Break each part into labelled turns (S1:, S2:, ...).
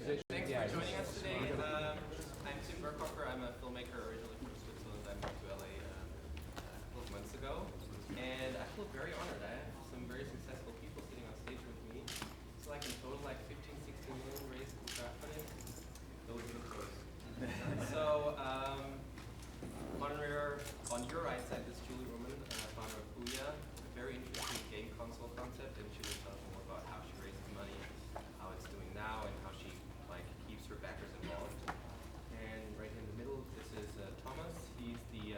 S1: Thanks for joining us today. I'm Timon Birkhofer. I'm a filmmaker originally from Switzerland. I moved to LA a couple of months ago, and I feel very honored. I have some very successful people sitting on stage with me. So like in total, like 15, 16 million raised in crowdfunding. Those are the close. So on your right side is Julie Uhrman, founder of Ouya, a very interesting game console concept, and she will tell us more about how she raised the money, how it's doing now, and how she keeps her backers involved. And right in the middle, this is Thomas. He's the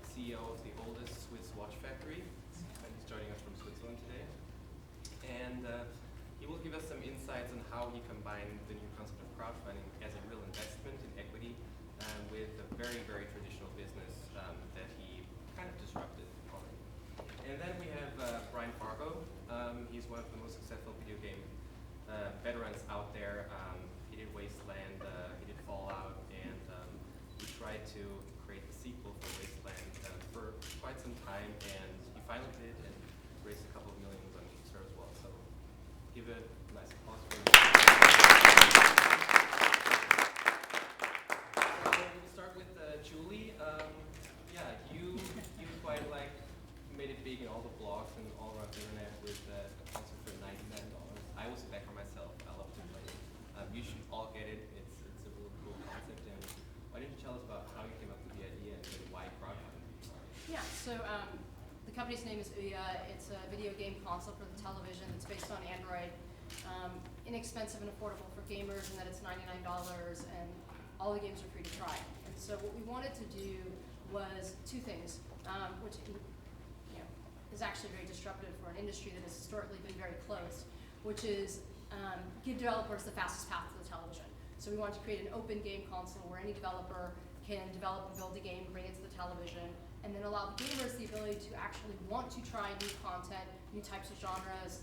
S1: CEO of the oldest Swiss watch factory, and he's joining us from Switzerland today. And he will give us some insights on how he combined the new concept of crowdfunding as a real investment in equity with a very, very traditional business that he kind of disrupted already. And then we have Brian Fargo. He's one of the most successful video game veterans out there. He did Wasteland, he did Fallout, and he tried to create the sequel for Wasteland for quite some time, and he finally did and raised a couple of millions on Kickstarter as well. So give a nice applause for him. So we'll start with Julie. You quite made it big in all the blogs and all around the internet with a concept for $99. I was a backer myself. I love to play it. You should all get it. It's a really cool concept. And why don't you tell us about how you came up with the idea and why crowdfunding?
S2: Yeah, so the company's name is Ouya. It's a video game console for the television. It's based on Android. Inexpensive and affordable for gamers, and that it's $99, and all the games are free to try. And so what we wanted to do was two things, which is actually very disruptive for an industry that has historically been very closed, which is give developers the fastest path to the television. So we wanted to create an open game console where any developer can develop and build a game, bring it to the television, and then allow the gamers the ability to actually want to try new content, new types of genres,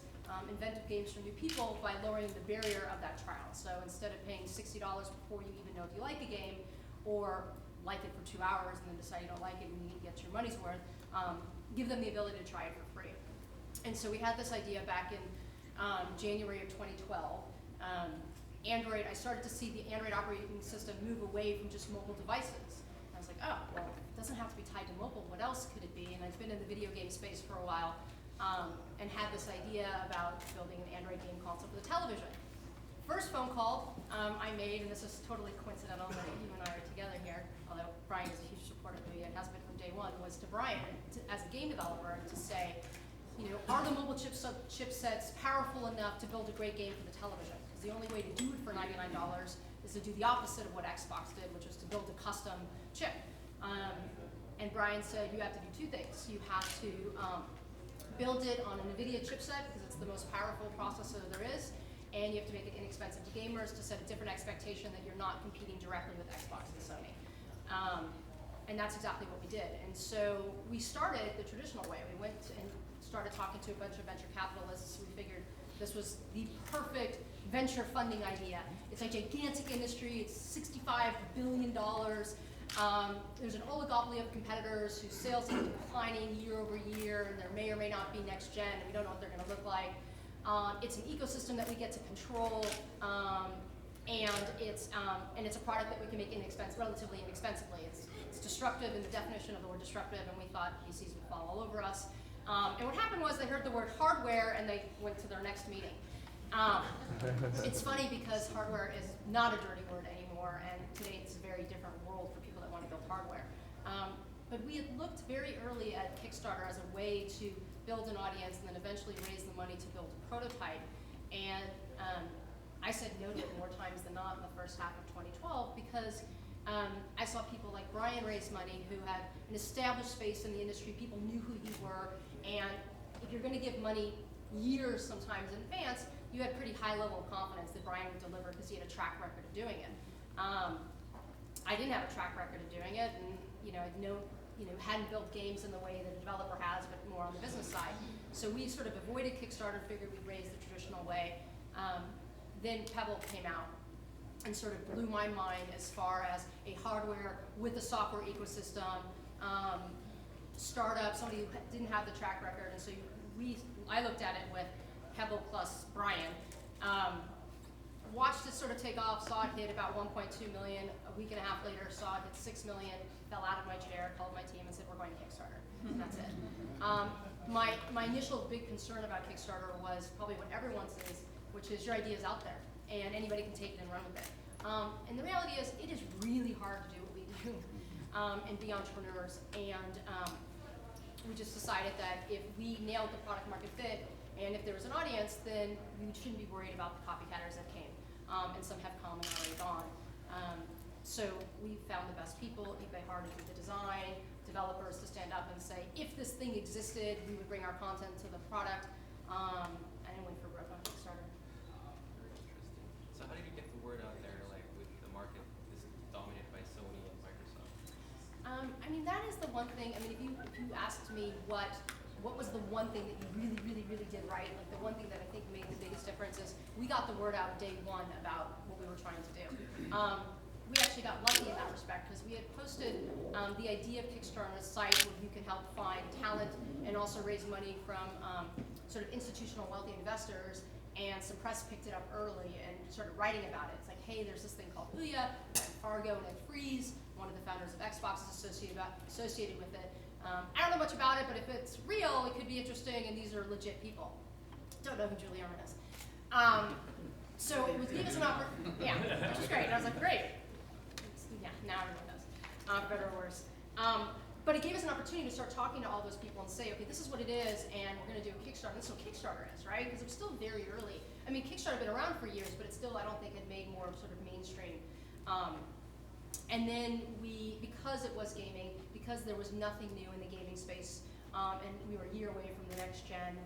S2: inventive games for new people by lowering the barrier of that trial. So instead of paying $60 before you even know if you like a game, or like it for 2 hours and then decide you don't like it and you need to get your money's worth, give them the ability to try it for free. And so we had this idea back in January of 2012. Android, I started to see the Android operating system move away from just mobile devices. And I was like, oh, well, it doesn't have to be tied to mobile. What else could it be? And I've been in the video game space for a while and had this idea about building an Android game console for the television. First phone call I made, and this is totally coincidental that you and I are together here, although Brian is a huge supporter of me and has been from day one, was to Brian, as a game developer, to say, are the mobile chipsets powerful enough to build a great game for the television? Because the only way to do it for $99 is to do the opposite of what Xbox did, which was to build a custom chip. And Brian said, you have to do two things. You have to build it on an NVIDIA chipset, because it's the most powerful processor there is, and you have to make it inexpensive to gamers to set a different expectation that you're not competing directly with Xbox and Sony. And that's exactly what we did. And so we started the traditional way. We went and started talking to a bunch of venture capitalists. We figured this was the perfect venture funding idea. It's a gigantic industry. It's $65 billion. There's an oligopoly of competitors whose sales are declining year over year, and there may or may not be next gen, and we don't know what they're going to look like. It's an ecosystem that we get to control, and it's a product that we can make relatively inexpensively. It's disruptive in the definition of the word disruptive, and we thought VCs would fall all over us. And what happened was they heard the word hardware, and they went to their next meeting. It's funny because hardware is not a dirty word anymore, and today it's a very different world for people that want to build hardware. But we had looked very early at Kickstarter as a way to build an audience and then eventually raise the money to build a prototype. And I said no to it more times than not in the first half of 2012 because I saw people like Brian raise money who had an established space in the industry. People knew who you were, and if you're going to give money years sometimes in advance, you had pretty high level of confidence that Brian would deliver because he had a track record of doing it. I didn't have a track record of doing it, and hadn't built games in the way that a developer has, but more on the business side. So we sort of avoided Kickstarter, figured we'd raise the traditional way. Then Pebble came out and sort of blew my mind as far as a hardware with a software ecosystem, startup, somebody who didn't have the track record, and so I looked at it with Pebble plus Brian. watched it sort of take off, saw it hit about 1.2 million. A week and a half later, saw it hit 6 million, fell out of my chair, called my team and said, we're going to Kickstarter. And that's it. My initial big concern about Kickstarter was probably what everyone's is, which is your idea is out there and anybody can take it and run with it. And the reality is it is really hard to do what we do and be entrepreneurs. And we just decided that if we nailed the product market fit and if there was an audience, then we shouldn't be worried about the copycatters that came. And some have come and already gone. So we found the best people, eBay hard to do the design, developers to stand up and say, if this thing existed, we would bring our content to the product, and it went for broke on Kickstarter.
S1: Very interesting. So how did you get the word out there, like with the market is dominated by Sony and Microsoft?
S2: I mean, that is the one thing. I mean, if you asked me what was the one thing that you really did right, like the one thing that I think made the biggest difference is we got the word out day one about what we were trying to do. We actually got lucky in that respect because we had posted the idea of Kickstarter on a site where you could help find talent and also raise money from sort of institutional wealthy investors, and some press picked it up early and started writing about it. It's like, hey, there's this thing called Ouya, Fargo and Ed Freeze, one of the founders of Xbox is associated with it. I don't know much about it, but if it's real, it could be interesting, and these are legit people. Don't know who Julie Uhrman is. So it was gave us an opportunity, yeah, which was great. And I was like, great. Yeah, now everyone does, for better or worse. But it gave us an opportunity to start talking to all those people and say, okay, this is what it is, and we're going to do a Kickstarter. This is what Kickstarter is, right? Because it was still very early. I mean, Kickstarter had been around for years, but it still, I don't think, had made more sort of mainstream. And then because it was gaming, because there was nothing new in the gaming space, and we were a year away from the next gen,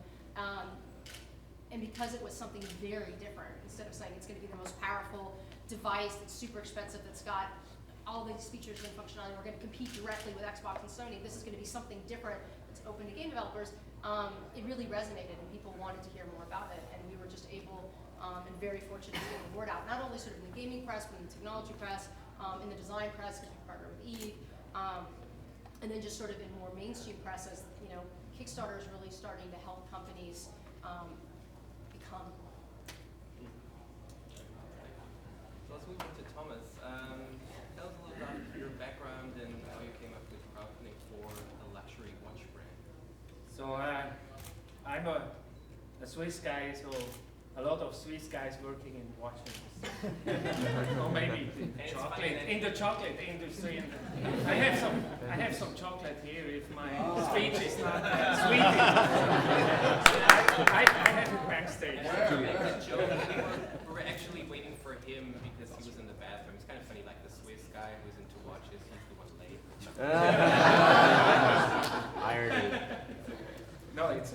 S2: and because it was something very different, instead of saying it's going to be the most powerful device that's super expensive, that's got all these features and functionality, we're going to compete directly with Xbox and Sony, this is going to be something different that's open to game developers, it really resonated and people wanted to hear more about it, and we were just able and very fortunate to get the word out, not only sort of in the gaming press, but in the technology press, in the design press, because we partner with Eve, and then just sort of in more mainstream press as, you know, Kickstarter is really starting to help companies become.
S1: So let's move on to Thomas. Tell us a little about your background and how you came up with crowdfunding for a luxury watch brand.
S3: So I'm a Swiss guy, so a lot of Swiss guys working in watches. Or maybe in the chocolate industry. And I have some chocolate here if my speech is not sweet. I have it backstage.
S1: We were actually waiting for him because he was in the bathroom. It's kind of funny, like the Swiss guy who's into watches, he's the one late.
S4: Irony.
S3: No, it's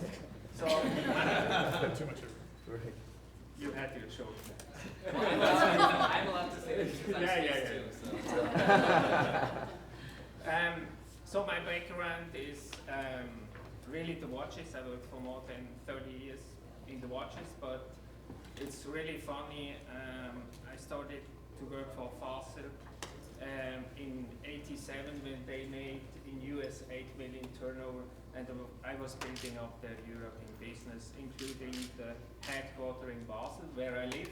S3: so.
S4: Too much.
S3: You had your show.
S1: Well, I'm allowed to say this because I'm Swiss too.
S3: So my background is really the watches. I worked for more than 30 years in the watches, but it's really funny. I started to work for Fossil in '87 when they made in US 8 million turnover, and I was building up the European business, including the headquarters in Basel, where I live.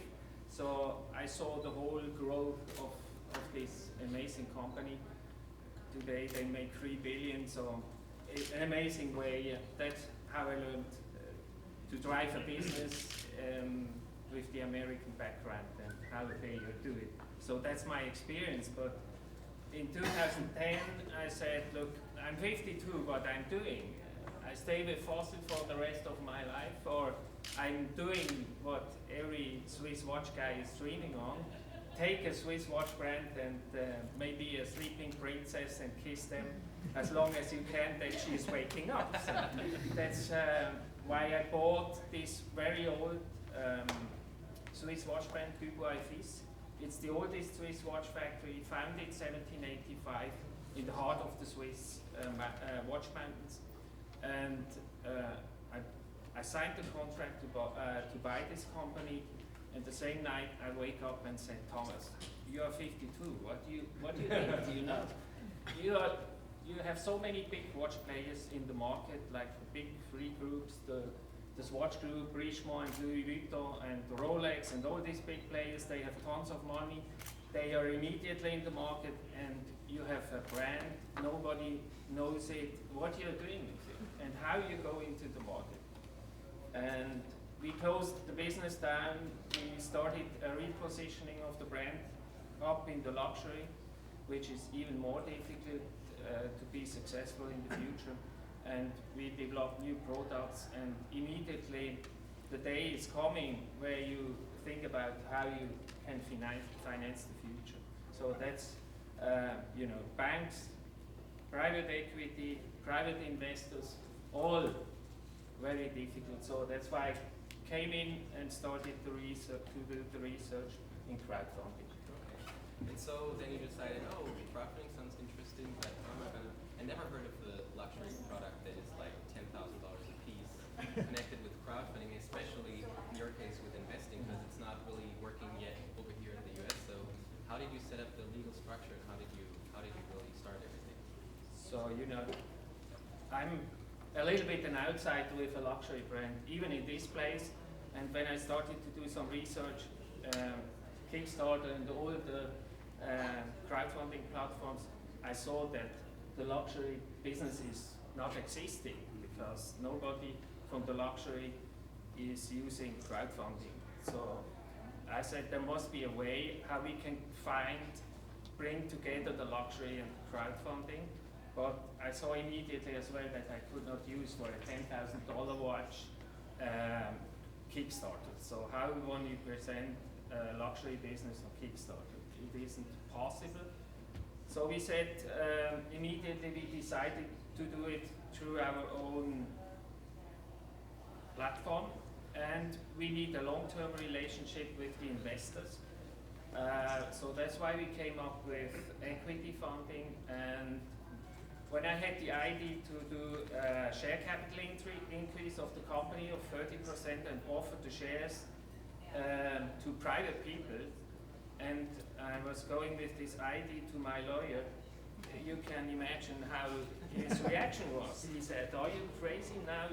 S3: So I saw the whole growth of this amazing company. Today they make 3 billion, so an amazing way. That's how I learned to drive a business with the American background and how they do it. So that's my experience. But in 2010, I said, look, I'm 52, what I'm doing, I stay with Fossil for the rest of my life, or I'm doing what every Swiss watch guy is dreaming on, take a Swiss watch brand and maybe a sleeping princess and kiss them as long as you can that she's waking up. So that's why I bought this very old Swiss watch brand, Dubois. It's the oldest Swiss watch factory, founded 1785 in the heart of the Swiss watch mountains. And I signed the contract to buy this company, and the same night I wake up and said, Thomas, you are 52, what do you think? Do you know? You have so many big watch players in the market, like the big three groups, the the Swatch Group, Richemont and Louis Vuitton and Rolex and all these big players, they have tons of money. They are immediately in the market, and you have a brand, nobody knows it, what you're doing with it, and how you go into the market. And we closed the business down. We started a repositioning of the brand up in the luxury, which is even more difficult to be successful in the future. And we developed new products, and immediately the day is coming where you think about how you can finance the future. So that's, banks, private equity, private investors, all very difficult. So that's why I came in and started the research, to do the research in crowdfunding.
S1: Okay. And so then you decided, oh, crowdfunding sounds interesting, but I'm not gonna, I never heard of the luxury product that is like $10,000 a piece connected with crowdfunding, especially in your case with investing, because it's not really working yet over here in the US. So how did you set up the legal structure, and how did you really start everything?
S3: So, I'm a little bit an outsider with a luxury brand, even in this place. And when I started to do some research, Kickstarter and all the crowdfunding platforms, I saw that the luxury business is not existing because nobody from the luxury is using crowdfunding. So I said there must be a way how we can bring together the luxury and crowdfunding. But I saw immediately as well that I could not use for a $10,000 watch Kickstarter. So how will you present a luxury business on Kickstarter? It isn't possible. So we said immediately we decided to do it through our own platform, and we need a long-term relationship with the investors. So that's why we came up with equity funding. And when I had the idea to do a share capital increase of the company of 30% and offer the shares to private people, and I was going with this idea to my lawyer, you can imagine how his reaction was. He said, "Are you crazy now?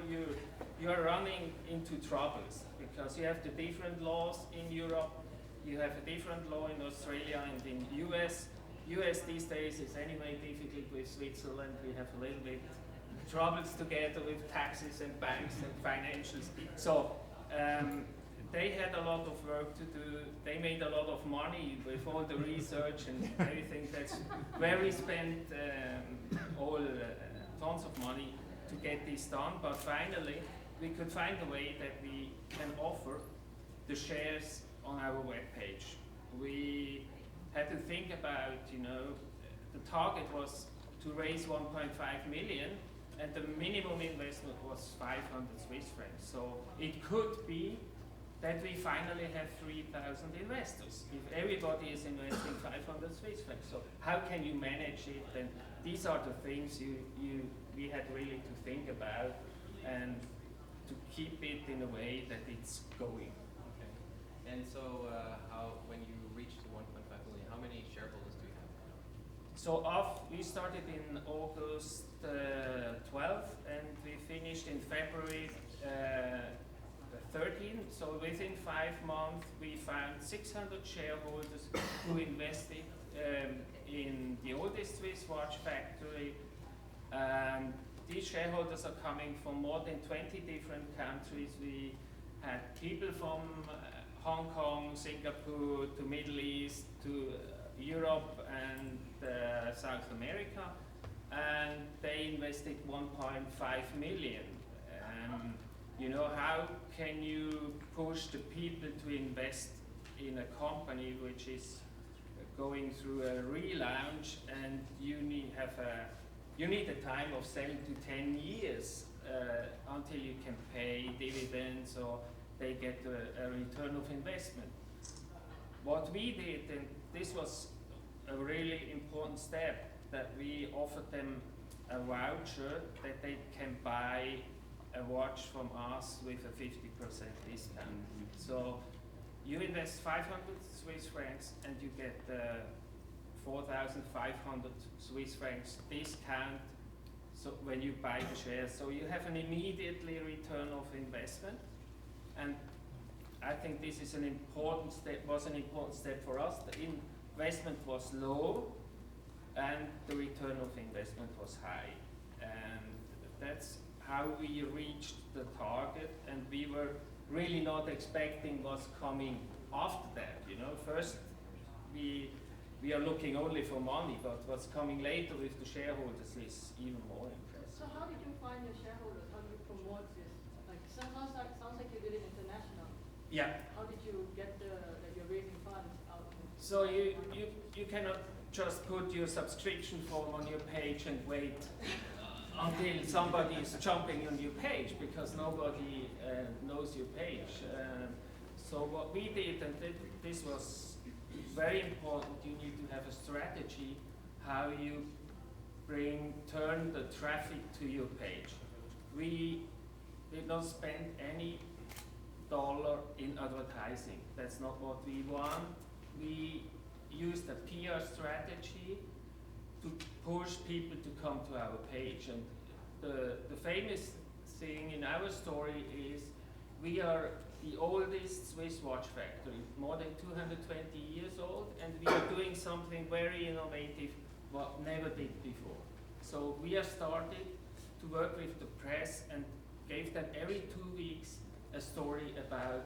S3: You are running into troubles because you have the different laws in Europe, you have a different law in Australia and in US. US these days is anyway difficult with Switzerland. We have a little bit troubles together with taxes and banks and financials." So they had a lot of work to do. They made a lot of money with all the research and everything. That's where we spent tons of money to get this done. But finally, we could find a way that we can offer the shares on our webpage. We had to think about, the target was to raise 1.5 million, and the minimum investment was 500 Swiss francs. So it could be that we finally have 3,000 investors if everybody is investing 500 Swiss francs. So how can you manage it? And these are the things we had really to think about and to keep it in a way that it's going.
S1: Okay. And so when you reached 1.5 million, how many shareholders do you have now?
S3: So we started in August 12th, and we finished in February 13. So within 5 months, we found 600 shareholders who invested in the oldest Swiss watch factory. These shareholders are coming from more than 20 different countries. We had people from Hong Kong, Singapore, to Middle East, to Europe and South America, and they invested 1.5 million. How can you push the people to invest in a company which is going through a relaunch, and you need a time of 7 to 10 years until you can pay dividends or they get a return of investment. What we did, and this was a really important step, that we offered them a voucher that they can buy a watch from us with a 50% discount. So you invest 500 Swiss francs and you get 4,500 Swiss francs discount. So when you buy the shares, so you have an immediately return of investment, and I think this is an important step. Was an important step for us. The investment was low, and the return of investment was high, and that's how we reached the target. And we were really not expecting what's coming after that. You know, first we are looking only for money, but what's coming later with the shareholders is even more impressive.
S5: So how did you find your shareholders? How did you promote this? Like, sounds like you did it international.
S3: Yeah.
S5: How did you get that you're raising funds out?
S3: So you cannot just put your subscription form on your page and wait until somebody is jumping on your page, because nobody knows your page. So what we did, and this was very important, you need to have a strategy how you turn the traffic to your page. We did not spend any dollar in advertising. That's not what we want. We used a PR strategy to push people to come to our page. And the famous thing in our story is we are the oldest Swiss watch factory, more than 220 years old, and we are doing something very innovative what never did before. So we have started to work with the press and gave them every 2 weeks a story about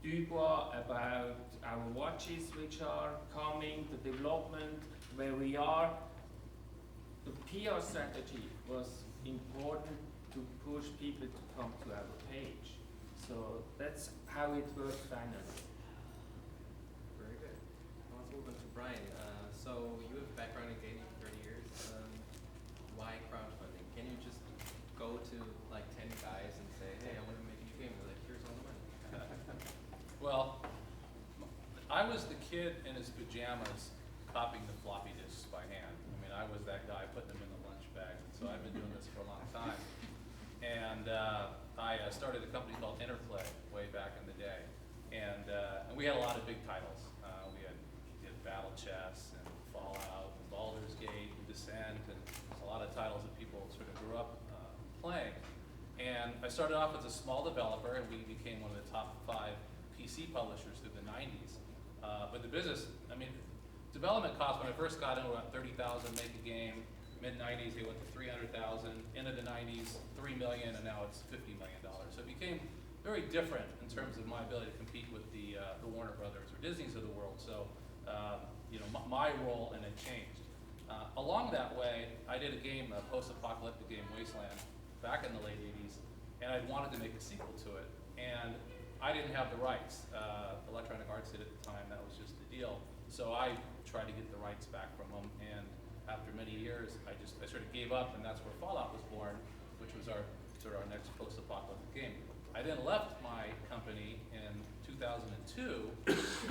S3: Dubois, about our watches which are coming, the development, where we are. The PR strategy was important to push people to come to our page. So that's how it worked finally.
S1: Very good. Well, let's move on to Brian. So you have a background in gaming for 30 years. Why crowdfunding? Can you just go to like 10 guys and say, hey, I want to make a new game? They're like, here's all the money.
S6: Well, I was the kid in his pajamas copying the floppy disks by hand. I mean, I was that guy putting them in the lunch bag. So I've been doing this for a long time. And I started a company called Interplay way back in the day. And we had a lot of big titles. We did Battle Chess and Fallout and Baldur's Gate and Descent and a lot of titles that people sort of grew up playing. And I started off as a small developer, and we became one of the top 5 PC publishers through the 90s. But the business, I mean, development costs when I first got in were about $30,000 make a game. Mid-90s, they went to $300,000. Into the 90s, $3 million, and now it's $50 million. So it became very different in terms of my ability to compete with the Warner Brothers or Disneys of the world. So, you know, my role in it changed. Along that way, I did a game, a post-apocalyptic game, Wasteland, back in the late 80s, and I wanted to make a sequel to it. And I didn't have the rights. Electronic Arts did at the time, that was just the deal. So I tried to get the rights back from them, and after many years, I sort of gave up, and that's where Fallout was born, which was our next post-apocalyptic game. I then left my company in 2002,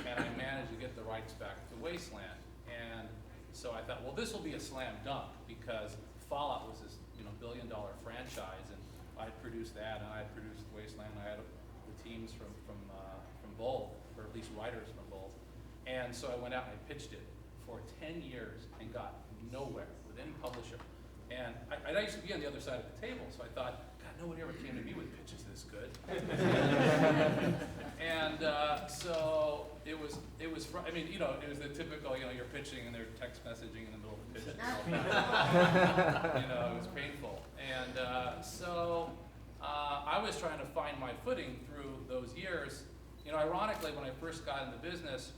S6: and I managed to get the rights back to Wasteland. And so I thought, well, this will be a slam dunk, because Fallout was this billion-dollar franchise, and I had produced that, and I had produced Wasteland. I had the teams from both, or at least writers from both. And so I went out and I pitched it for 10 years and got nowhere with any publisher. And I used to be on the other side of the table, so I thought, God, nobody ever came to me with pitches this good. And so it was, I mean, it was the typical, you're pitching and they're text messaging in the middle of the pitch. It was painful. And so I was trying to find my footing through those years. Ironically, when I first got in the business,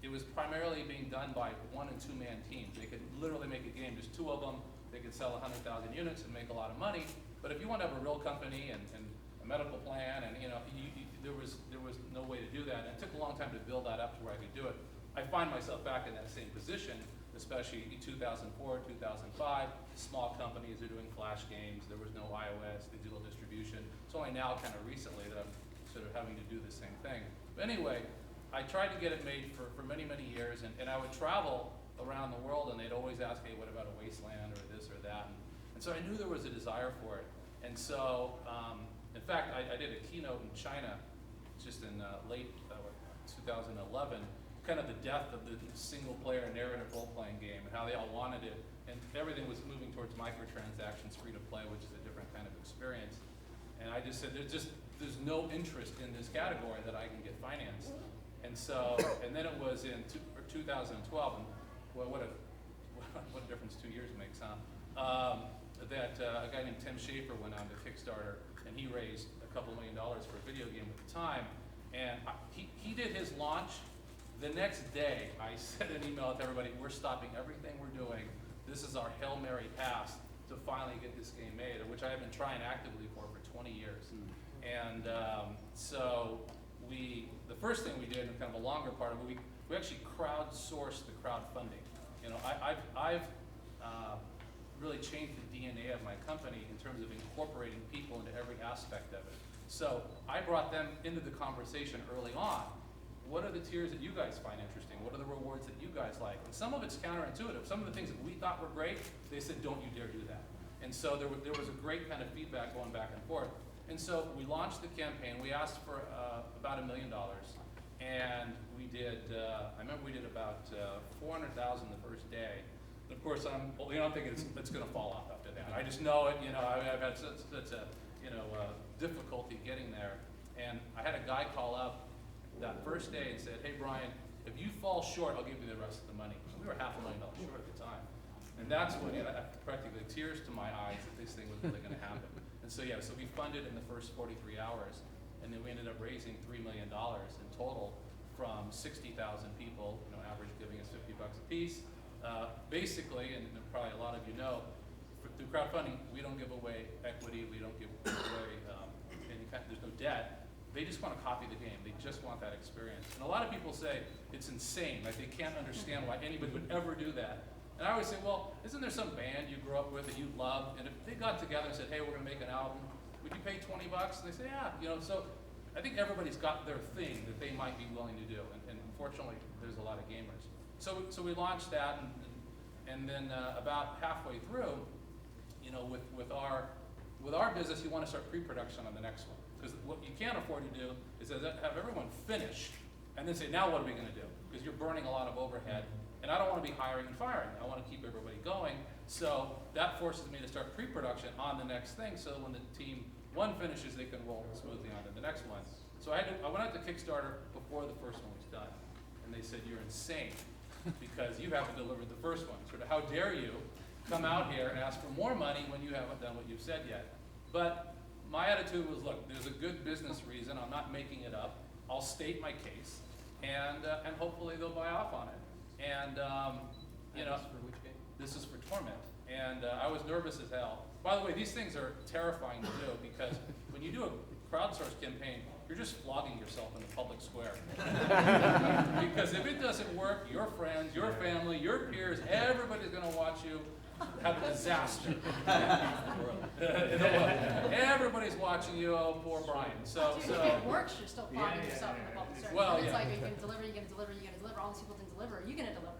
S6: it was primarily being done by 1- and 2-man teams. They could literally make a game, just 2 of them. They could sell 100,000 units and make a lot of money. But if you want to have a real company and a medical plan, and there was no way to do that. And it took a long time to build that up to where I could do it. I find myself back in that same position, especially in 2004, 2005. Small companies are doing flash games. There was no iOS, digital distribution. It's only now, kind of recently, that I'm sort of having to do the same thing. But anyway, I tried to get it made for many, many years, and I would travel around the world, and they'd always ask, hey, what about a Wasteland or this or that? And so I knew there was a desire for it. And so, in fact, I did a keynote in China just in late 2011, kind of the death of the single-player narrative role-playing game and how they all wanted it. and everything was moving towards microtransactions, free to play, which is a different kind of experience. And I just said, there's no interest in this category that I can get financed. And so, and then it was in 2012, and well, what a difference 2 years makes, huh? That a guy named Tim Schafer went on to Kickstarter, and he raised a couple $1 million for a video game at the time. And he did his launch. The next day, I sent an email to everybody, we're stopping everything we're doing. This is our Hail Mary pass to finally get this game made, which I have been trying actively for 20 years. And so the first thing we did, and kind of a longer part of it, we actually crowdsourced the crowdfunding. You know, I've really changed the DNA of my company in terms of incorporating people into every aspect of it. So I brought them into the conversation early on. What are the tiers that you guys find interesting? What are the rewards that you guys like? And some of it's counterintuitive. Some of the things that we thought were great, they said, don't you dare do that. And so there was a great kind of feedback going back and forth. And so we launched the campaign. We asked for about $1 million. And we did, I remember we did about 400,000 the first day. And of course, I'm thinking it's going to fall off after that. I just know it. You know, I've had such a difficulty getting there. And I had a guy call up that first day and said, hey, Brian, if you fall short, I'll give you the rest of the money. And we were $500,000 short at the time. And that's when, practically tears to my eyes that this thing was really going to happen. And so, yeah, so we funded in the first 43 hours. And then we ended up raising $3 million in total from 60,000 people, average giving us $50 a piece. Basically, and probably a lot of you know, through crowdfunding, we don't give away equity, we don't give away any kind, there's no debt. They just want to copy the game. They just want that experience. And a lot of people say it's insane, like they can't understand why anybody would ever do that. And I always say, well, isn't there some band you grew up with that you love? And if they got together and said, hey, we're going to make an album, would you pay $20? And they say, yeah. So I think everybody's got their thing that they might be willing to do. And unfortunately, there's a lot of gamers. So we launched that, and then about halfway through, with our business, you want to start pre-production on the next one. Because what you can't afford to do is have everyone finish and then say, now what are we going to do? Because you're burning a lot of overhead. And I don't want to be hiring and firing. I want to keep everybody going. So that forces me to start pre-production on the next thing, so when the team one finishes, they can roll smoothly on to the next one. So I went out to Kickstarter before the first one was done. And they said, you're insane, because you haven't delivered the first one. Sort of, how dare you come out here and ask for more money when you haven't done what you've said yet? But my attitude was, look, there's a good business reason. I'm not making it up. I'll state my case, and hopefully they'll buy off on it. And
S1: This is for which game?
S6: This is for Torment. And I was nervous as hell. By the way, these things are terrifying to do, because when you do a crowdsourced campaign, you're just flogging yourself in the public square. Because if it doesn't work, your friends, your family, your peers, everybody's going to watch you have a disaster. Everybody's watching you, oh, poor Brian. So
S2: if it works, you're still flogging yourself in the public square.
S6: Well,
S2: It's
S6: yeah.
S2: like you're going to deliver, you're going to deliver, you're going to deliver. All these people didn't deliver. You're going to deliver.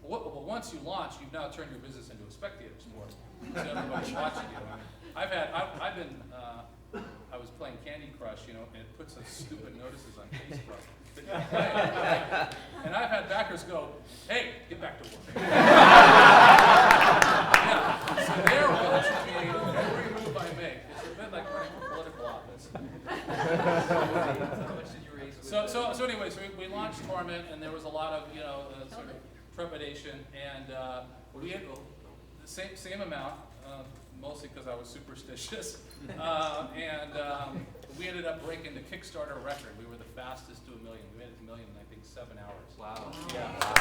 S6: Well, once you launch, you've now turned your business into a spectator sport. So everybody's watching you. I was playing Candy Crush, and it puts those stupid notices on Facebook that you're playing. And I've had backers go, hey, get back to work. Yeah, so they're watching me every move I make. It's a bit like running for political office.
S1: How much did you raise?
S6: So anyway, we launched Torment, and there was a lot of, sort of trepidation, and we had the same amount, mostly because I was superstitious, and we ended up breaking the Kickstarter record. We were the fastest to $1 million. We made it to $1 million in, I think, 7 hours.
S1: Wow.
S6: Yeah.
S2: He's not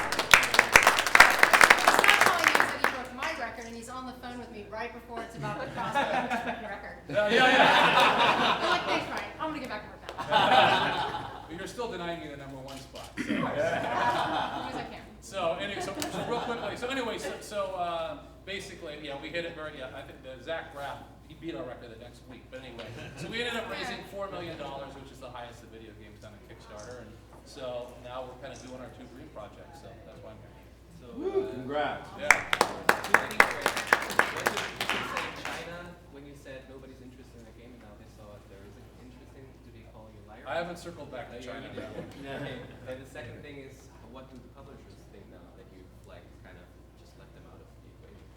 S2: telling me that he broke my record, and he's on the phone with me right before it's about to cross the unexpected record.
S6: Yeah.
S2: I'm like, thanks, Brian. I'm going to get back to work now.
S6: But you're still denying me the #1 spot. So.
S2: Because I can.
S6: So anyway, so real quickly. So basically, we hit it very. I think Zach Graff, he beat our record the next week. But anyway, so we ended up raising $4 million, which is the highest the video game's done on Kickstarter, and so now we're kind of doing our 2 dream projects. So that's why I'm here.
S1: So,
S4: Congrats.
S6: Yeah.
S1: Two things were, what did you say in China when you said nobody's interested in a game and now they saw it? There isn't interesting. Do they call you a liar?
S6: I haven't circled back to China yet.
S1: Okay. And the second thing is, what do the publishers think now that you kind of just left them out of the equation?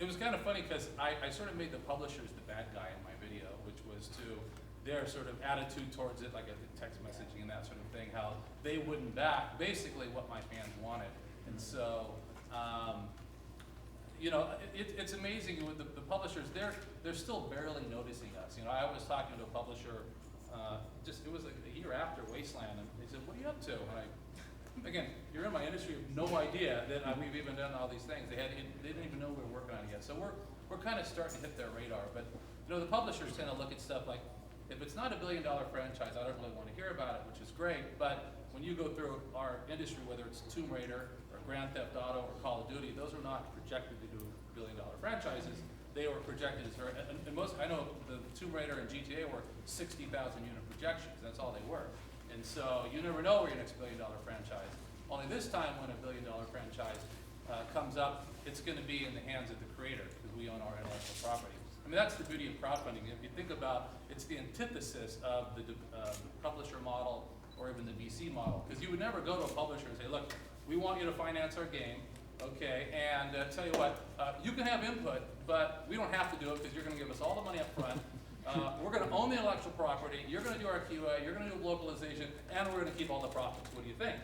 S6: it was kind of funny because I sort of made the publishers the bad guy in my video, which was to their sort of attitude towards it, like a text messaging and that sort of thing, how they wouldn't back basically what my fans wanted. And so, you know, it's amazing with the publishers, they're still barely noticing us. You know, I was talking to a publisher, it was like a year after Wasteland, and they said, what are you up to? And again, you're in my industry, you have no idea that we've even done all these things. They didn't even know we were working on it yet. So we're kind of starting to hit their radar. But you know, the publishers tend to look at stuff like, if it's not $1 billion franchise, I don't really want to hear about it, which is great. But when you go through our industry, whether it's Tomb Raider or Grand Theft Auto or Call of Duty, those are not projected to do $1 billion franchises. They were projected as very, and most, I know the Tomb Raider and GTA were 60,000 unit projections. That's all they were. And so you never know where your next $1 billion franchise. Only this time when a $1 billion franchise comes up, it's going to be in the hands of the creator because we own our intellectual property. I mean, that's the beauty of crowdfunding. If you think about, it's the antithesis of the publisher model or even the VC model. Because you would never go to a publisher and say, look, we want you to finance our game, okay, and tell you what, you can have input, but we don't have to do it because you're going to give us all the money up front. We're going to own the intellectual property, you're going to do our QA, you're going to do localization, and we're going to keep all the profits. What do you think?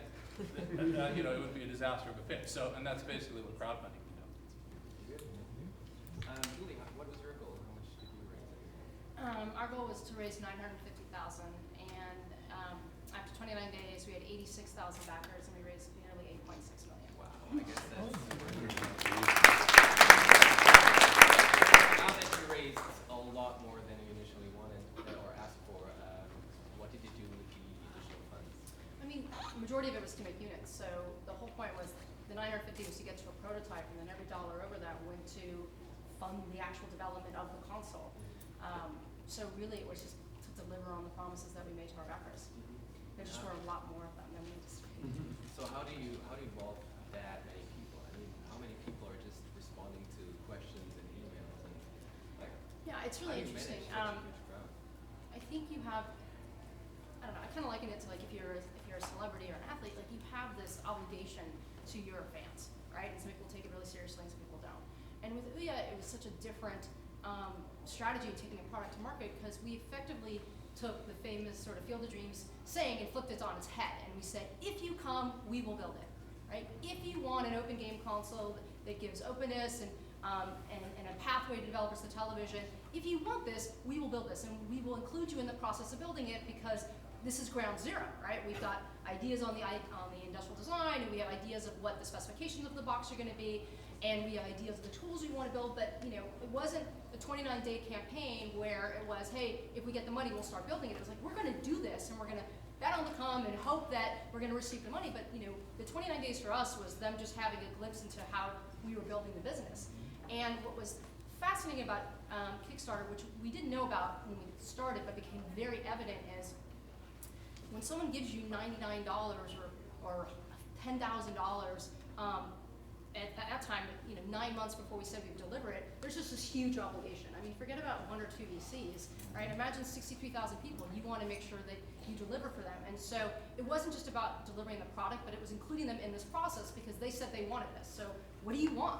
S6: You know, it would be a disaster of a pitch. So, and that's basically what crowdfunding can do.
S1: Julie, what was your goal? How much did you raise?
S2: Our goal was to raise $950,000, and after 29 days, we had 86,000 backers, and we raised nearly $8.6 million.
S1: Wow, I guess that's now that you raised a lot more than you initially wanted or asked for, what did you do with the additional funds?
S2: I mean, the majority of it was to make units. So the whole point was the 950 was to get to a prototype, and then every dollar over that went to fund the actual development of the console. So really, it was just to deliver on the promises that we made to our backers. There just were a lot more of them than we anticipated.
S1: So how do you involve that many people? I mean, how many people are just responding to questions and emails and like?
S2: Yeah, it's really interesting. I think you have, I don't know, I kind of liken it to like if you're a celebrity or an athlete, like you have this obligation to your fans, right? And some people take it really seriously and some people don't. And with Ouya, it was such a different strategy of taking a product to market because we effectively took the famous sort of Field of Dreams saying and flipped it on its head. And we said, if you come, we will build it, right? If you want an open game console that gives openness and a pathway to developers to television, if you want this, we will build this. And we will include you in the process of building it because this is ground zero, right? We've got ideas on the industrial design, and we have ideas of what the specifications of the box are going to be, and we have ideas of the tools we want to build. But you know, it wasn't a 29-day campaign where it was, hey, if we get the money, we'll start building it. It was like, we're going to do this, and we're going to bet on the come and hope that we're going to receive the money. But you know, the 29 days for us was them just having a glimpse into how we were building the business. And what was fascinating about Kickstarter, which we didn't know about when we started, but became very evident, is when someone gives you $99 or $10,000 at that time, you know, 9 months before we said we'd deliver it, there's just this huge obligation. I mean, forget about 1 or 2 VCs, right? Imagine 63,000 people. You want to make sure that you deliver for them. And so it wasn't just about delivering the product, but it was including them in this process because they said they wanted this. So what do you want?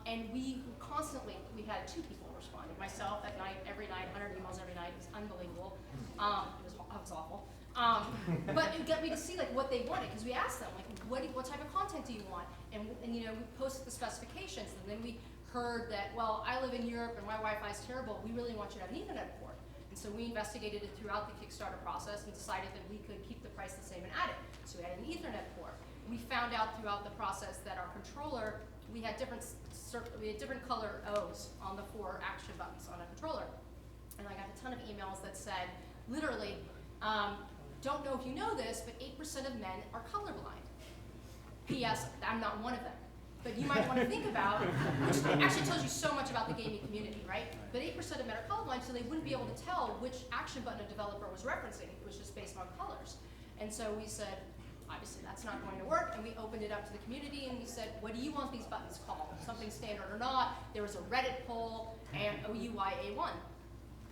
S2: And we constantly, we had 2 people responding. Myself at night, every night, 100 emails every night. It was unbelievable. It was awful. But it got me to see like what they wanted because we asked them like, what type of content do you want? And you know, we posted the specifications, and then we heard that, well, I live in Europe and my Wi-Fi is terrible. We really want you to have an Ethernet port. And so we investigated it throughout the Kickstarter process and decided that we could keep the price the same and add it. So we added an Ethernet port. We found out throughout the process that our controller, we had different color O's on the 4 action buttons on a controller. And I got a ton of emails that said, literally, don't know if you know this, but 8% of men are colorblind. P.S. I'm not one of them. But you might want to think about, which actually tells you so much about the gaming community, right? But 8% of men are colorblind, so they wouldn't be able to tell which action button a developer was referencing. It was just based on colors. And so we said, obviously that's not going to work, and we opened it up to the community, and we said, what do you want these buttons called? Something standard or not? There was a Reddit poll, and OUYA1.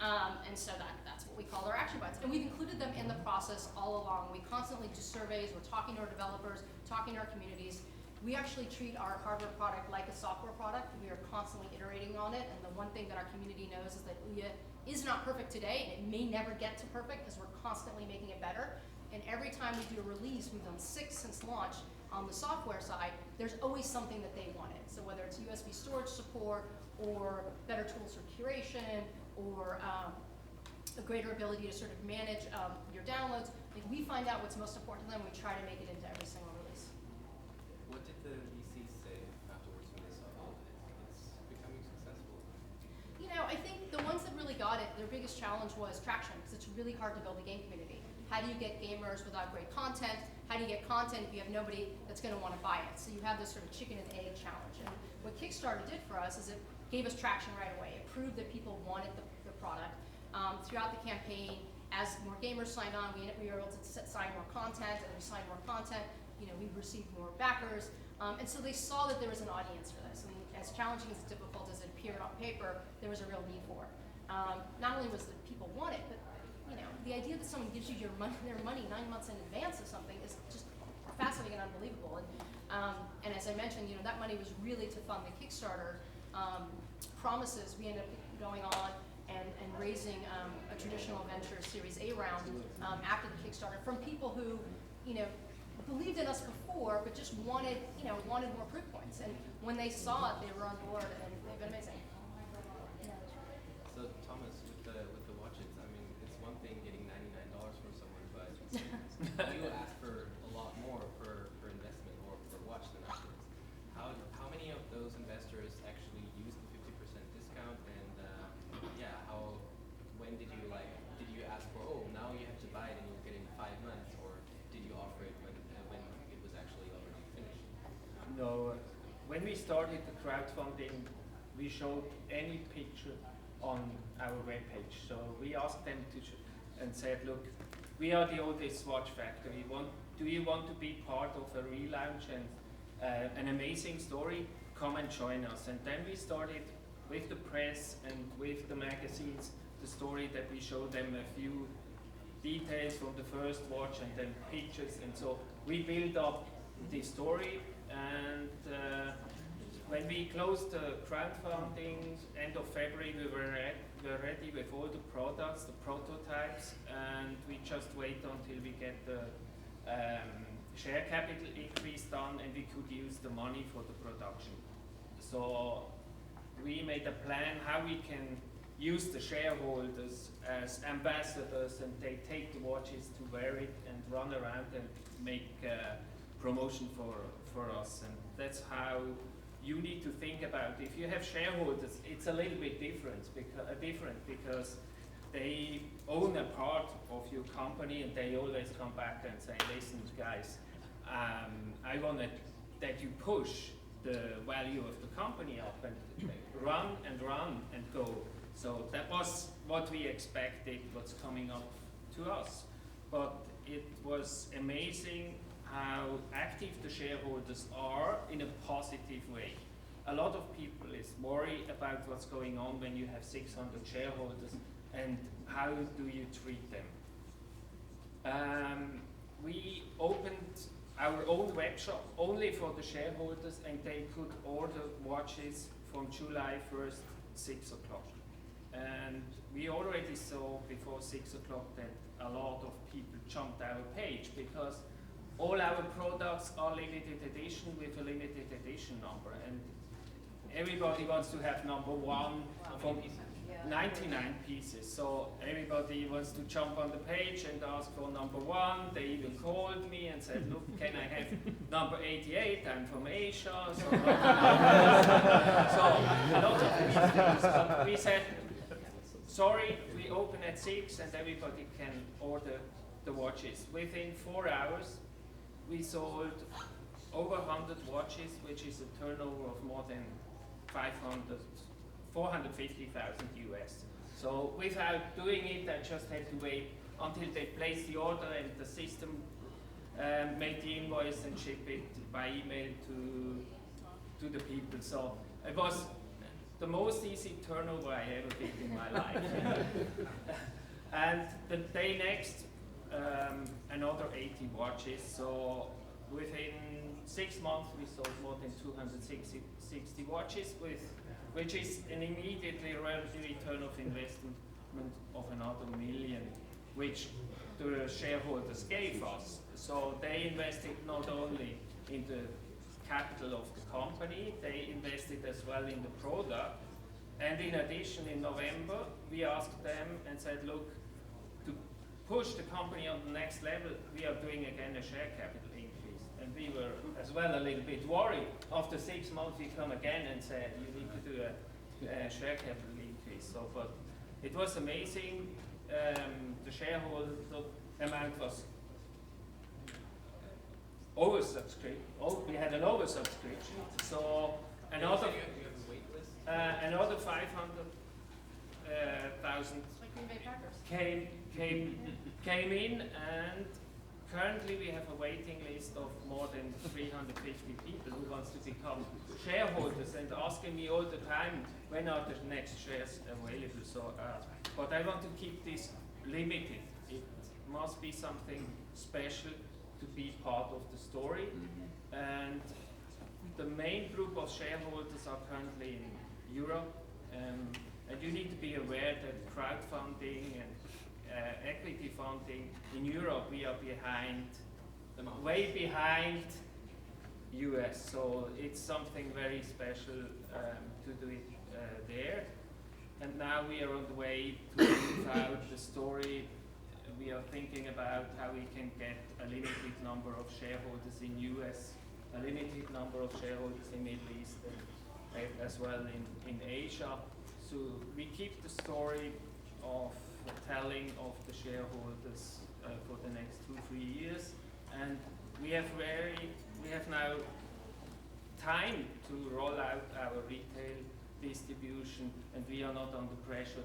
S2: And so that's what we call our action buttons. And we've included them in the process all along. We constantly do surveys, we're talking to our developers, talking to our communities, we actually treat our hardware product like a software product. We are constantly iterating on it, and the one thing that our community knows is that Ouya is not perfect today, and it may never get to perfect because we're constantly making it better. And every time we do a release, we've done 6 since launch, on the software side, there's always something that they wanted. So whether it's USB storage support, or better tools for curation, or a greater ability to sort of manage your downloads, like we find out what's most important to them, we try to make it into every single release.
S1: What did the VCs say afterwards when they saw it's becoming successful?
S2: You know, I think the ones that really got it, their biggest challenge was traction, because it's really hard to build a game community. How do you get gamers without great content? How do you get content if you have nobody that's going to want to buy it? So you have this sort of chicken and egg challenge. And what Kickstarter did for us is it gave us traction right away. It proved that people wanted the product. Throughout the campaign, as more gamers signed on, we were able to sign more content, and we signed more content. You know, we received more backers, and so they saw that there was an audience for this. And as challenging as difficult as it appeared on paper, there was a real need for it. Not only was that people want it, but you know, the idea that someone gives you their money 9 months in advance of something is just fascinating and unbelievable. And as I mentioned, you know, that money was really to fund the Kickstarter promises. We ended up going on and raising a traditional venture Series A round after the Kickstarter from people who, you know, believed in us before, but just wanted more proof points. And when they saw it, they were on board, and they've been amazing.
S1: So Thomas, with the watches, I mean, it's one thing getting $99 from someone, but you ask for a lot more per investment or per watch than afterwards. How many of those investors actually use the 50% discount? And when did you ask for, oh, now you have to buy it and you'll get it in 5 months, or did you offer it when it was actually already finished?
S3: No, when we started the crowdfunding, we showed any picture on our webpage. So we asked them and said, look, we are the oldest watch factory. Do you want to be part of a relaunch and an amazing story? Come and join us. And then we started with the press and with the magazines, the story that we showed them a few details from the first watch and then pictures. And so we built up the story, and when we closed the crowdfunding end of February, we were ready with all the products, the prototypes, and we just wait until we get the share capital increase done and we could use the money for the production. So we made a plan how we can use the shareholders as ambassadors, and they take the watches to wear it and run around and make promotion for us. And that's how you need to think about it. If you have shareholders, it's a little bit different because they own a part of your company, and they always come back and say, listen guys, I want that you push the value of the company up and run and go. So that was what we expected, what's coming up to us. But it was amazing how active the shareholders are in a positive way. A lot of people is worried about what's going on when you have 600 shareholders and how do you treat them. We opened our own web shop only for the shareholders, and they could order watches from July 1st, 6 o'clock. And we already saw before 6 o'clock that a lot of people jumped our page because all our products are limited edition with a limited edition number, and everybody wants to have number one from 99 pieces. So everybody wants to jump on the page and ask for number one. They even called me and said, look, can I have number 88? I'm from Asia. So, so a lot of these things. But we said, sorry, we open at 6 and everybody can order the watches. Within 4 hours, we sold over 100 watches, which is a turnover of more than 450,000 US. So without doing it, I just had to wait until they placed the order and the system made the invoice and ship it by email to the people. So it was the most easy turnover I ever did in my life. And the day next, another 80 watches. So within 6 months we sold more than 260 watches, which is an immediately return of investment of another $1 million, which the shareholders gave us. So they invested not only in the capital of the company, they invested as well in the product. And in addition, in November, we asked them and said, look, to push the company on the next level, we are doing again a share capital increase. And we were as well a little bit worried. After 6 months, we come again and said, you need to do a share capital increase. So, but it was amazing. The shareholder amount was oversubscribed. We had an oversubscription. So another
S1: You have a wait list?
S3: another 500,000
S2: It's like Green Bay Packers.
S3: came in, and currently we have a waiting list of more than 350 people who wants to become shareholders and asking me all the time when are the next shares available. So, but I want to keep this limited. It must be something special to be part of the story. And the main group of shareholders are currently in Europe, and you need to be aware that crowdfunding and equity funding in Europe, we are behind, way behind US. So it's something very special to do it there. And now we are on the way to move out the story. We are thinking about how we can get a limited number of shareholders in US, a limited number of shareholders in Middle East, and as well in Asia. So we keep the story of the telling of the shareholders for the next 2-3 years, and we have now time to roll out our retail distribution, and we are not under pressure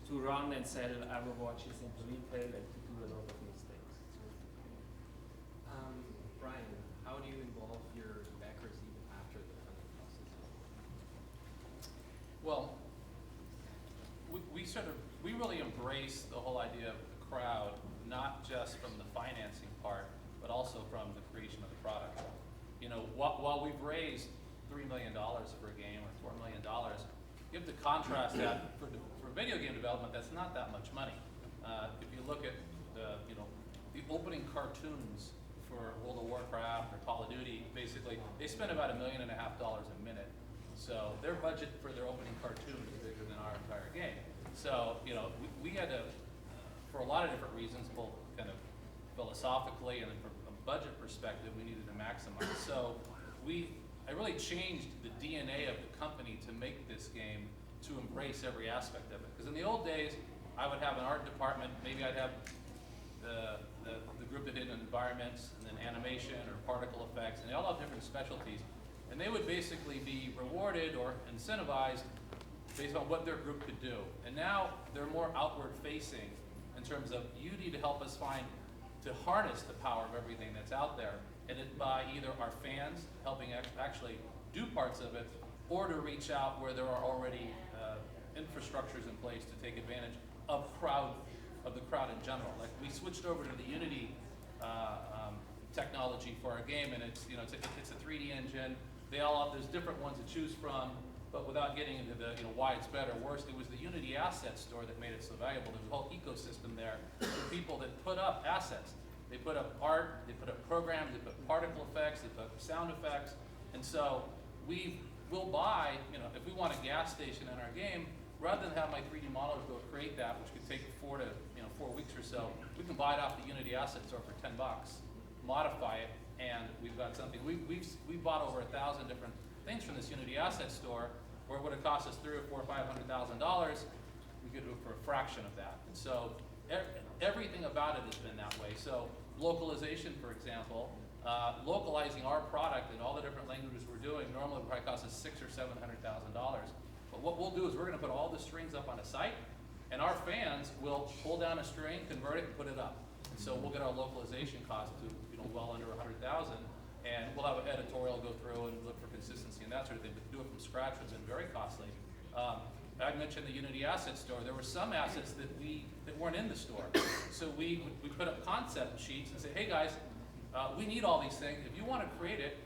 S3: to run and sell our watches into retail and to do a lot of mistakes.
S1: Brian, how do you involve your backers even after the funding process?
S6: Well, we really embrace the whole idea of the crowd, not just from the financing part, but also from the creation of the product. You know, while we've raised $3 million for a game or $4 million, you have to contrast that for video game development. That's not that much money. If you look at the opening cartoons for World of Warcraft or Call of Duty, basically they spend about $1.5 million a minute. So their budget for their opening cartoon is bigger than our entire game. So we had to, for a lot of different reasons, both kind of philosophically and then from a budget perspective, we needed to maximize. So I really changed the DNA of the company to make this game to embrace every aspect of it. Because in the old days, I would have an art department, maybe I'd have the group that did environments, and then animation or particle effects, and they all have different specialties. And they would basically be rewarded or incentivized based on what their group could do. And now they're more outward facing in terms of you need to help us to harness the power of everything that's out there, and it by either our fans helping actually do parts of it, or to reach out where there are already infrastructures in place to take advantage of the crowd in general. Like we switched over to the Unity technology for our game, and it's a 3D engine. There's different ones to choose from, but without getting into the why it's better or worse, it was the Unity asset store that made it so valuable. There's a whole ecosystem there for people that put up assets. They put up art, they put up programs, they put particle effects, they put up sound effects, and so we'll buy, if we want a gas station in our game, rather than have my 3D modelers go create that, which could take 4 weeks or so, we can buy it off the Unity asset store for $10, modify it, and we've got something. We've bought over 1,000 different things from this Unity asset store, where it would have cost us $300,000 or $400,000, $500,000. We could do it for a fraction of that. And so everything about it has been that way. So localization, for example, localizing our product in all the different languages we're doing normally would probably cost us $600,000 or $700,000. But what we'll do is we're going to put all the strings up on a site, and our fans will pull down a string, convert it, and put it up. And so we'll get our localization cost to well under $100,000, and we'll have an editorial go through and look for consistency and that sort of thing. But to do it from scratch has been very costly. I mentioned the Unity asset store. There were some assets that weren't in the store, so we put up concept sheets and say, hey guys, we need all these things. If you want to create it,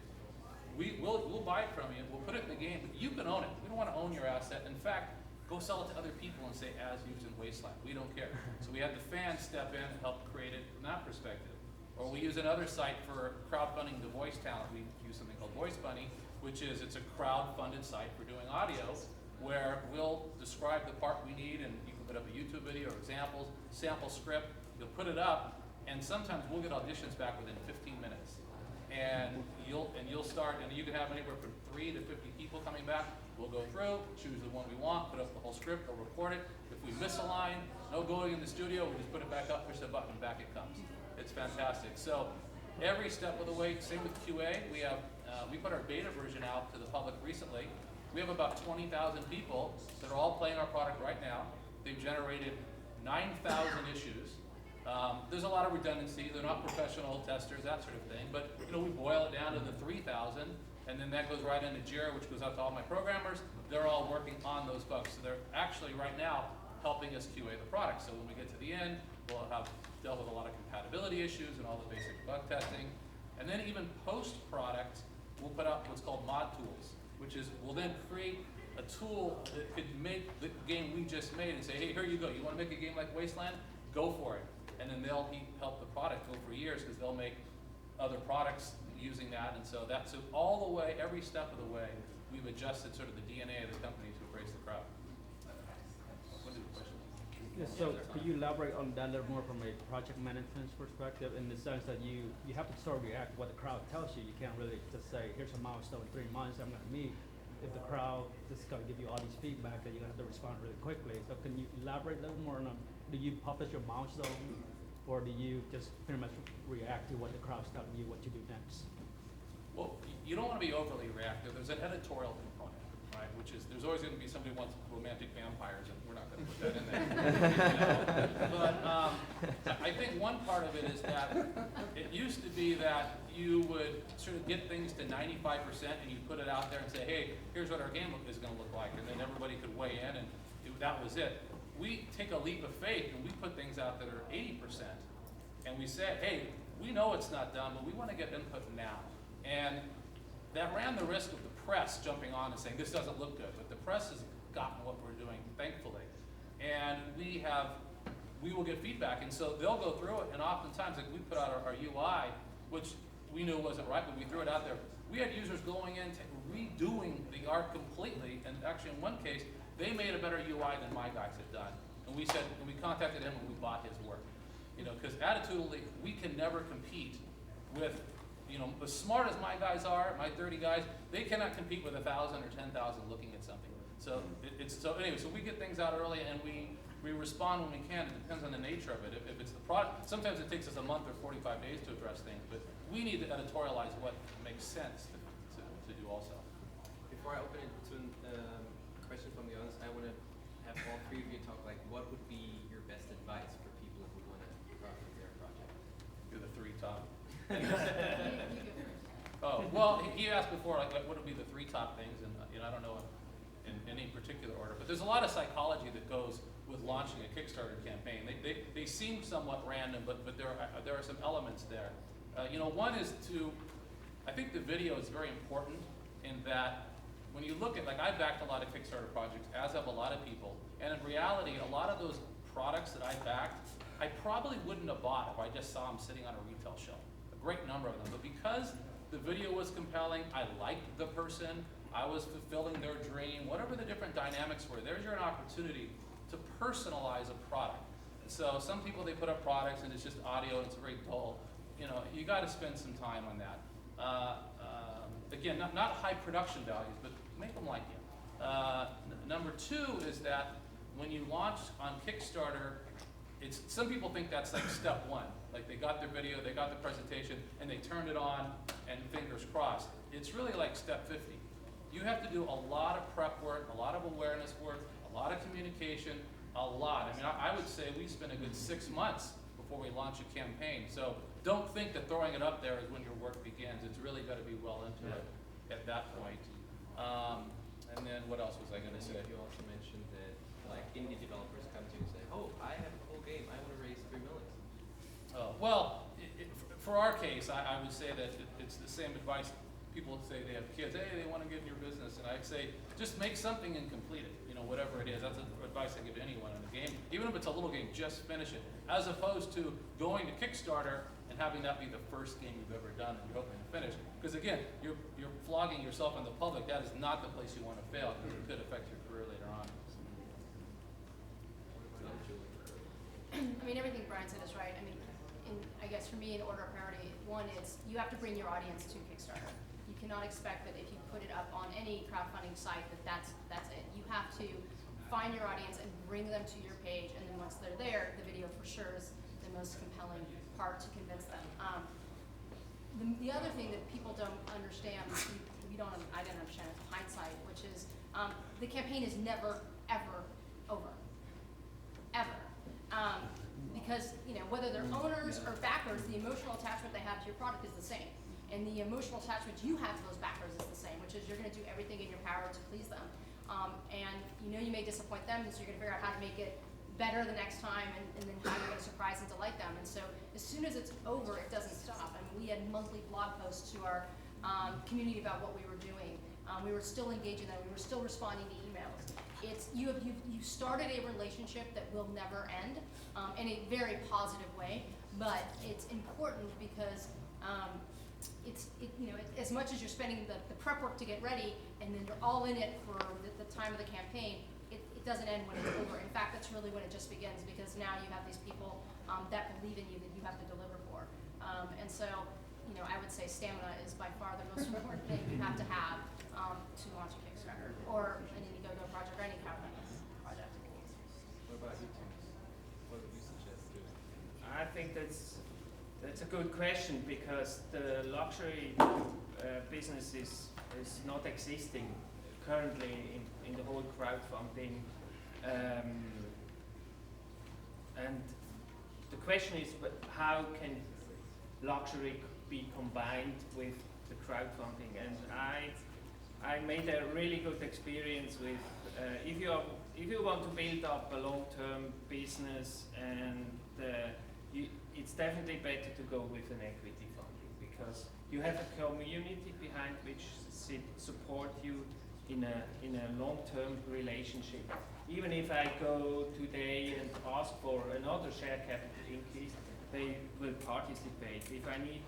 S6: we'll buy it from you. We'll put it in the game, but you can own it. We don't want to own your asset. In fact, go sell it to other people and say, as used in Wasteland. We don't care. So we had the fans step in and help create it from that perspective. Or we use another site for crowdfunding Dubois talent. We use something called Voice Bunny, which is it's a crowd-funded site for doing audio, where we'll describe the part we need, and you can put up a YouTube video or examples, sample script. You'll put it up, and sometimes we'll get auditions back within 15 minutes. And you'll start, and you can have anywhere from 3 to 50 people coming back. We'll go through, choose the one we want, put up the whole script, they'll record it. If we miss a line, no going in the studio, we just put it back up, push the button, and back it comes. It's fantastic. So every step of the way, same with QA. We put our beta version out to the public recently. We have about 20,000 people that are all playing our product right now. They've generated 9,000 issues. There's a lot of redundancy. They're not professional testers, that sort of thing. But we boil it down to the 3,000, and then that goes right into Jira, which goes out to all my programmers. They're all working on those bugs. So they're actually right now helping us QA the product. So when we get to the end, we'll have dealt with a lot of compatibility issues and all the basic bug testing. And then even post-product, we'll put out what's called mod tools, which is we'll then create a tool that could make the game we just made and say, hey, here you go. You want to make a game like Wasteland? Go for it. And then they'll help the product go for years because they'll make other products using that. And so that's all the way, every step of the way, we've adjusted sort of the DNA of the company to embrace the crowd. What is the question?
S7: Yes, so could you elaborate on that a little more from a project management perspective, in the sense that you have to sort of react to what the crowd tells you. You can't really just say, here's a milestone in 3 months I'm going to meet. If the crowd is going to give you all these feedback, then you're going to have to respond really quickly. So can you elaborate a little more on, do you publish your milestone, or do you just pretty much react to what the crowd's telling you what to do next?
S6: Well, you don't want to be overly reactive. There's an editorial component, right? Which is, there's always going to be somebody who wants romantic vampires, and we're not going to put that in there. But I think one part of it is that it used to be that you would sort of get things to 95% and you put it out there and say, hey, here's what our game is going to look like, and then everybody could weigh in, and that was it. We take a leap of faith and we put things out that are 80%, and we say, hey, we know it's not done, but we want to get input now. And that ran the risk of the press jumping on and saying, this doesn't look good, but the press has gotten what we're doing, thankfully. And we will get feedback, and so they'll go through it, and oftentimes, like we put out our UI, which we knew wasn't right, but we threw it out there. We had users going in, redoing the art completely, and actually in one case, they made a better UI than my guys had done. And we said, and we contacted him and we bought his work. Because attitudinally, we can never compete with, as smart as my guys are, my 30 guys, they cannot compete with 1,000 or 10,000 looking at something. So so we get things out early, and we respond when we can. It depends on the nature of it. If it's the product, sometimes it takes us a month or 45 days to address things, but we need to editorialize what makes sense to do also.
S1: Before I open it to questions from the audience, I want to have all three of you talk, like, what would be your best advice for people who want to start with their project?
S6: Do the 3 top.
S2: You go first.
S6: Oh, well, he asked before, like what would be the 3 top things, and I don't know in any particular order, but there's a lot of psychology that goes with launching a Kickstarter campaign. They seem somewhat random, but there are some elements there. One is I think the video is very important in that when you look at, like, I've backed a lot of Kickstarter projects, as have a lot of people, and in reality, a lot of those products that I backed, I probably wouldn't have bought if I just saw them sitting on a retail shelf. A great number of them, but because the video was compelling, I liked the person, I was fulfilling their dream, whatever the different dynamics were, there's your opportunity to personalize a product. And so some people, they put up products and it's just audio and it's very dull. You got to spend some time on that. Again, not high production values, but make them like you. Number 2 is that when you launch on Kickstarter, some people think that's like step 1. Like they got their video, they got the presentation, and they turned it on, and fingers crossed. It's really like step 50. You have to do a lot of prep work, a lot of awareness work, a lot of communication, a lot. I mean, I would say we spend a good 6 months before we launch a campaign. So don't think that throwing it up there is when your work begins. It's really got to be well into it at that point. And then what else was I going to say?
S1: You also mentioned that, like, indie developers come to you and say, oh, I have a cool game, I want to raise $3 million.
S6: Well, for our case, I would say that it's the same advice. People say they have kids, hey, they want to get in your business, and I'd say just make something and complete it. You know, whatever it is. That's the advice I give to anyone in the game. Even if it's a little game, just finish it, as opposed to going to Kickstarter and having that be the first game you've ever done and you're hoping to finish. Because again, you're flogging yourself in the public. That is not the place you want to fail, because it could affect your career later on.
S2: I mean, everything Brian said is right. I mean, I guess for me, in order of priority, one is you have to bring your audience to Kickstarter. You cannot expect that if you put it up on any crowdfunding site that's it. You have to find your audience and bring them to your page, and then once they're there, the video for sure is the most compelling part to convince them. The other thing that people don't understand, I didn't understand it in hindsight, which is the campaign is never, ever over. Ever. Because, you know, whether they're owners or backers, the emotional attachment they have to your product is the same. And the emotional attachment you have to those backers is the same, which is you're going to do everything in your power to please them. And you know you may disappoint them, so you're going to figure out how to make it better the next time, and then how you're going to surprise and delight them. And so as soon as it's over, it doesn't stop. I mean, we had monthly blog posts to our community about what we were doing. We were still engaging them. We were still responding to emails. You've started a relationship that will never end in a very positive way, but it's important because as much as you're spending the prep work to get ready, and then you're all in it for the time of the campaign, it doesn't end when it's over. In fact, that's really when it just begins, because now you have these people that believe in you, that you have to deliver for. And so, you know, I would say stamina is by far the most important thing you have to launch a Kickstarter or an Indiegogo project or any crowdfunding project.
S1: What about you, Tim? What would you suggest doing?
S3: I think that's a good question, because the luxury business is not existing currently in the whole crowdfunding. And the question is, how can luxury be combined with the crowdfunding? And I made a really good experience with if you want to build up a long-term business, and it's definitely better to go with an equity funding, because you have a community behind which support you in a long-term relationship. Even if I go today and ask for another share capital increase, they will participate. If I need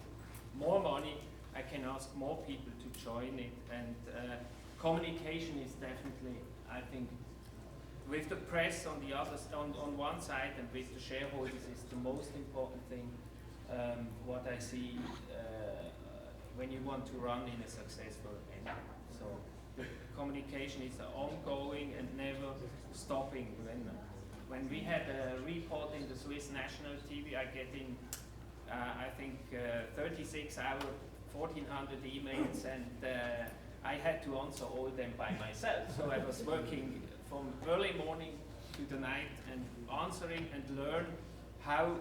S3: more money, I can ask more people to join it. And communication is definitely, I think, with the press on the other, on one side, and with the shareholders, is the most important thing. What I see when you want to run in a successful entity. So the communication is ongoing and never stopping. When we had a report in the Swiss national TV, I get in, I think 36 hours, 1,400 emails, and I had to answer all of them by myself. So I was working from early morning to the night and answering and learn how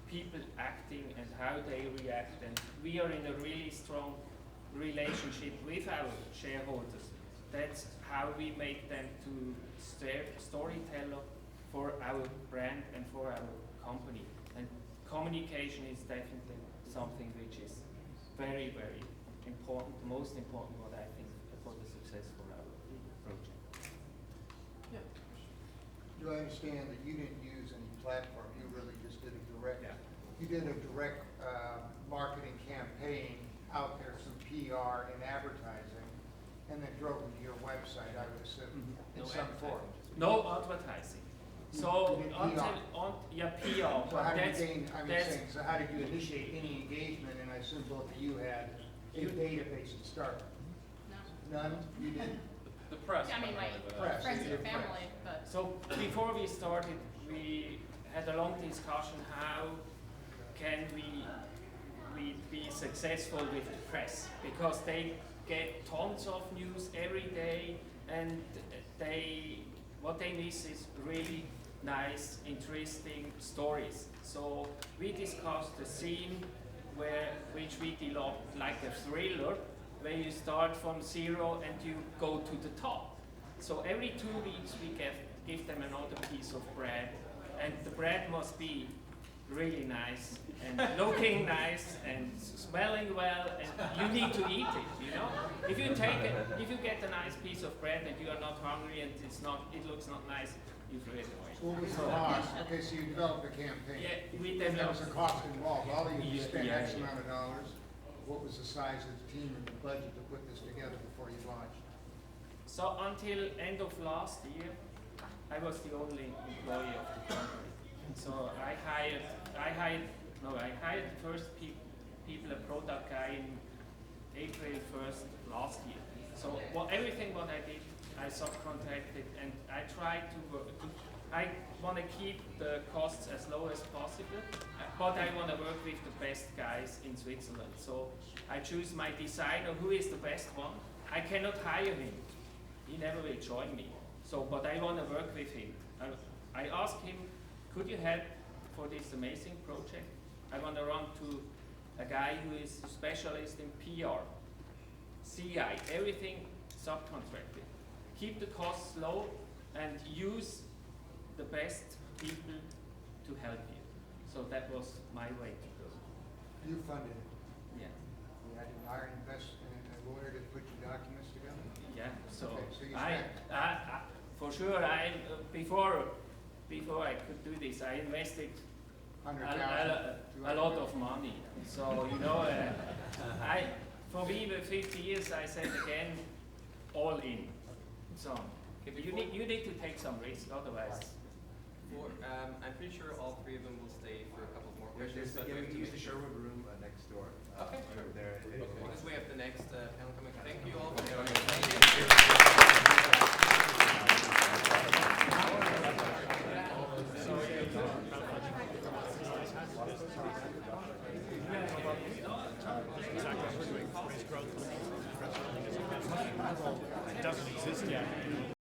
S3: people acting and how they react. And we are in a really strong relationship with our shareholders. That's how we make them to storyteller for our brand and for our company. And communication is definitely something which is very, very important, the most important, what I think, for the success for our project.
S2: Yeah.
S8: Do I understand that you didn't use any platform, you really just did a direct,
S3: Yeah.
S8: you did a direct marketing campaign out there, some PR and advertising, and then drove them to your website, I would assume, in
S3: No
S8: some form.
S3: No advertising. So
S8: You did
S3: PR,
S8: So
S3: but
S8: how did
S3: that's,
S8: you gain, I'm
S3: that's
S8: saying, so how did you initiate any engagement, and I assume both of you had a database to start?
S2: No.
S8: None? You did?
S6: The press.
S2: I mean, like,
S8: Press.
S2: friends and your
S8: Press.
S2: family, but.
S3: so before we started, we had a long discussion how can we be successful with the press, because they get tons of news every day, and what they miss is really nice, interesting stories. So we discussed a scene which we developed like a thriller, where you start from zero and you go to the top. So every 2 weeks we give them another piece of bread, and the bread must be really nice and looking nice and smelling well, and you need to eat it, you know? If you get a nice piece of bread and you are not hungry and it looks not nice, you throw it away.
S8: What was the cost? Okay, so you developed a campaign.
S3: Yeah, we
S8: And there was
S3: developed.
S8: a cost involved. All of you
S3: Yeah,
S8: spent
S3: yeah,
S8: X
S3: yeah.
S8: amount of dollars. What was the size of the team and the budget to put this together before you launched?
S3: So until end of last year, I was the only employee of the company. So I hired first people, a product guy in April 1st last year. So everything what I did, I subcontracted, and I tried to work. I want to keep the costs as low as possible, but I want to work with the best guys in Switzerland. So I choose my designer, who is the best one. I cannot hire him. He never will join me. So, but I want to work with him. I asked him, could you help for this amazing project? I want to run to a guy who is a specialist in PR, CI, everything subcontracted. Keep the costs low and use the best people to help you. So that was my way to go.
S8: You funded it.
S3: Yeah.
S8: You had to hire a lawyer to put your documents together?
S3: Yeah. So,
S8: Okay, so you
S3: I for sure, before I could do this, I invested a lot of money. So, you know, for me, with 50 years, I said again, all in. So, you need to take some risk, otherwise.
S1: I'm pretty sure all three of them will stay for a couple more questions. But
S4: Yeah,
S1: we
S4: we
S1: have
S4: can
S1: to
S4: use the
S1: make sure.
S4: Sherwood room next door.
S1: Okay, sure.
S4: Over there.
S1: Because we have the next panel coming. Thank you all for
S6: Okay.
S1: joining.
S4: It doesn't exist yet.